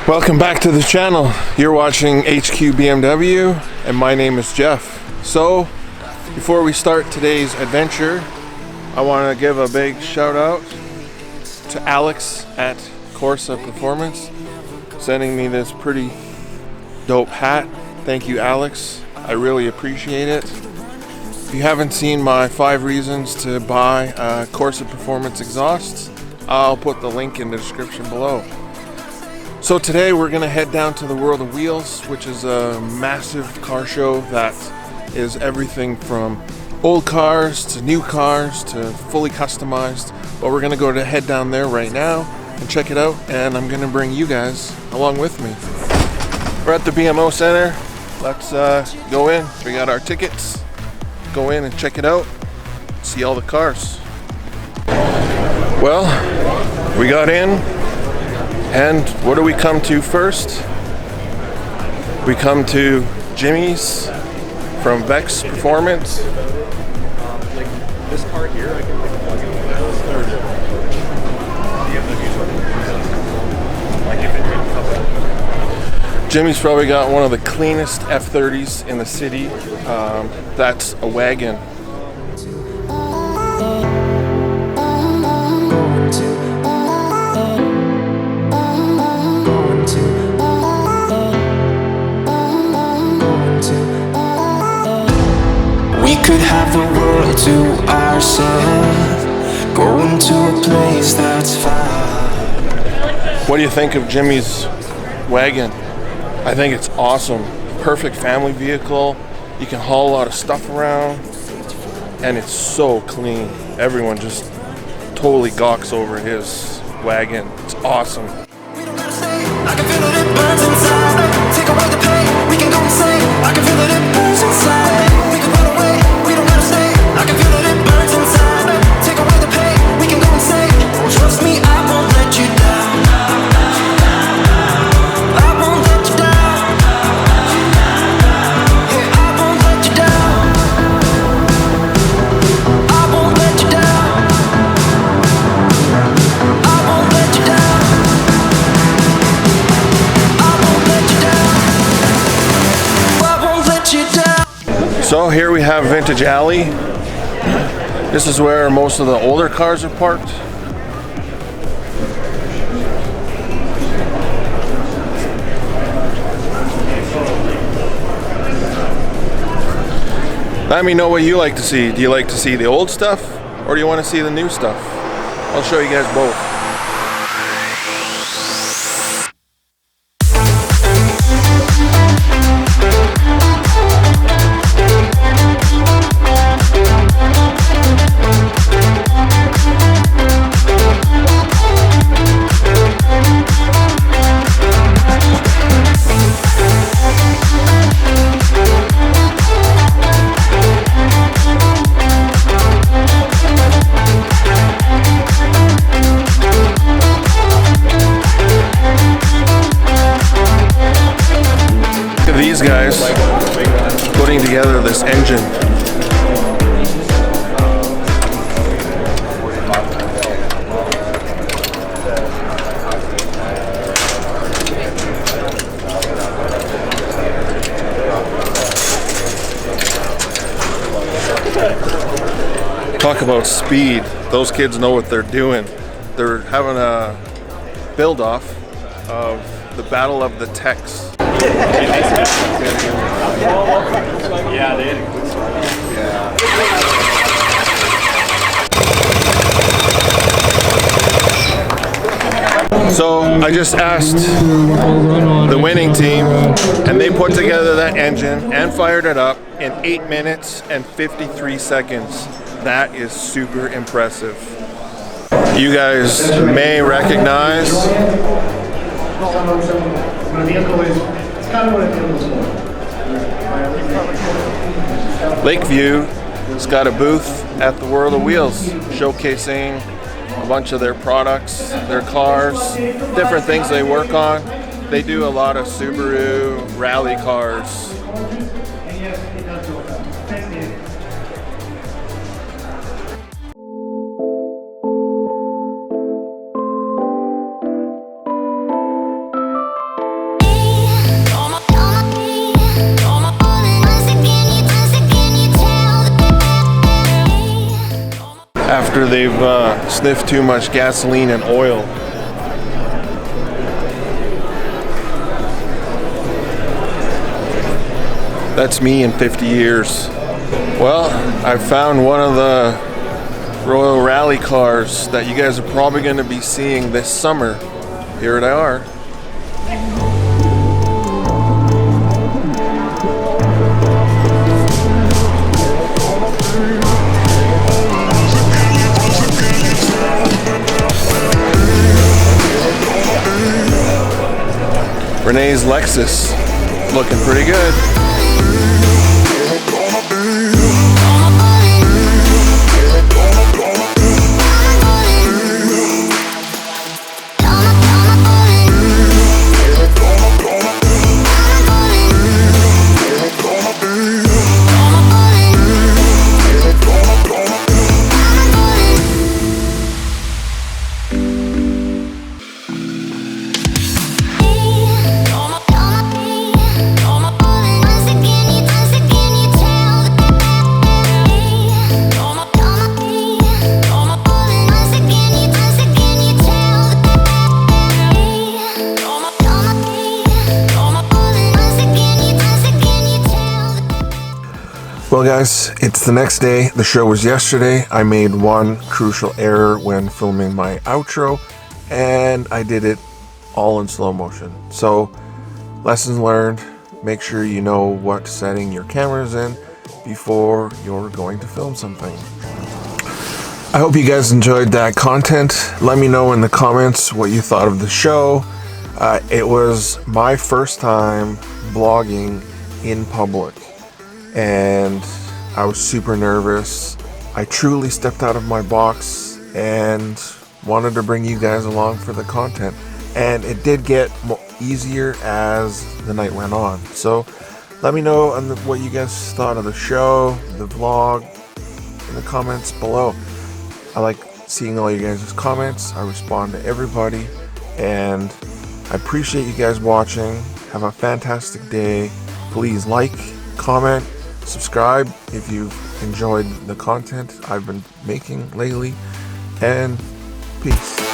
Welcome back to the channel. You're watching HQ BMW and my name is Jeff. So before we start today's adventure, I want to give a big shout out to Alex at Vex Performance, sending me this pretty dope hat. Thank you, Alex. I really appreciate it. If you haven't seen my 5 reasons to buy Vex Performance exhausts, I'll put the link in the description below. So today we're going to head down to the World of Wheels, which is a massive car show that is everything from old cars to new cars to fully customized. But we're going to head down there right now and check it out, and I'm going to bring you guys along with me. We're at the BMO Center. Let's go in. We got our tickets. Go in and check it out. See all the cars. Well, we got in. And what do we come to first? We come to Jimmy's from Vex Performance. Like this car here, I can like plug it with this. Like if it didn't cover. Jimmy's probably got one of the cleanest F30s in the city. That's a Wagon. We could have the world to ourselves, going to a place that's far. What do you think of Jimmy's Wagon? I think it's awesome. Perfect family vehicle. You can haul a lot of stuff around, and it's so clean. Everyone just totally gawks over his wagon. It's awesome. We don't gotta stay, I can feel it, it burns inside. Take away the pain, we can go insane. I can feel it, it burns inside. We can run away, we don't gotta stay. I can feel it, it burns inside. Take away the pain, we can go insane. Trust me, I won't let you down. I won't let you down. Yeah, I won't let you down. I won't let you down. I won't let you down. I won't let you down. I won't let you down. So here we have Vintage Alley. This is where most of the older cars are parked. Let me know what you like to see. Do you like to see the old stuff, or do you want to see the new stuff? I'll show you guys both. These guys putting together this engine. Talk about speed. Those kids know what they're doing. They're having a build-off of the Battle of the Techs. Yeah, they had a good start. So I just asked the winning team, and they put together that engine and fired it up in 8 minutes and 53 seconds. That is super impressive. You guys may recognize Lakeview has got a booth at the World of Wheels, showcasing a bunch of their products, their cars, different things they work on. They do a lot of Subaru rally cars. after they've sniffed too much gasoline and oil. That's me in 50 years. Well, I found one of the Royal Rally cars that you guys are probably going to be seeing this summer. Here they are. Renee's Lexus, looking pretty good. Well guys, it's the next day. The show was yesterday. I made one crucial error when filming my outro, and I did it all in slow motion. So, lessons learned. Make sure you know what setting your camera's in before you're going to film something. I hope you guys enjoyed that content. Let me know in the comments what you thought of the show. It was my first time vlogging in public, and I was super nervous. I truly stepped out of my box and wanted to bring you guys along for the content, and it did get easier as the night went on. So let me know what you guys thought of the show, the vlog, in the comments below. I like seeing all you guys' comments. I respond to everybody, and I appreciate you guys watching. Have a fantastic day. Please like, comment, subscribe if you've enjoyed the content I've been making lately, and peace.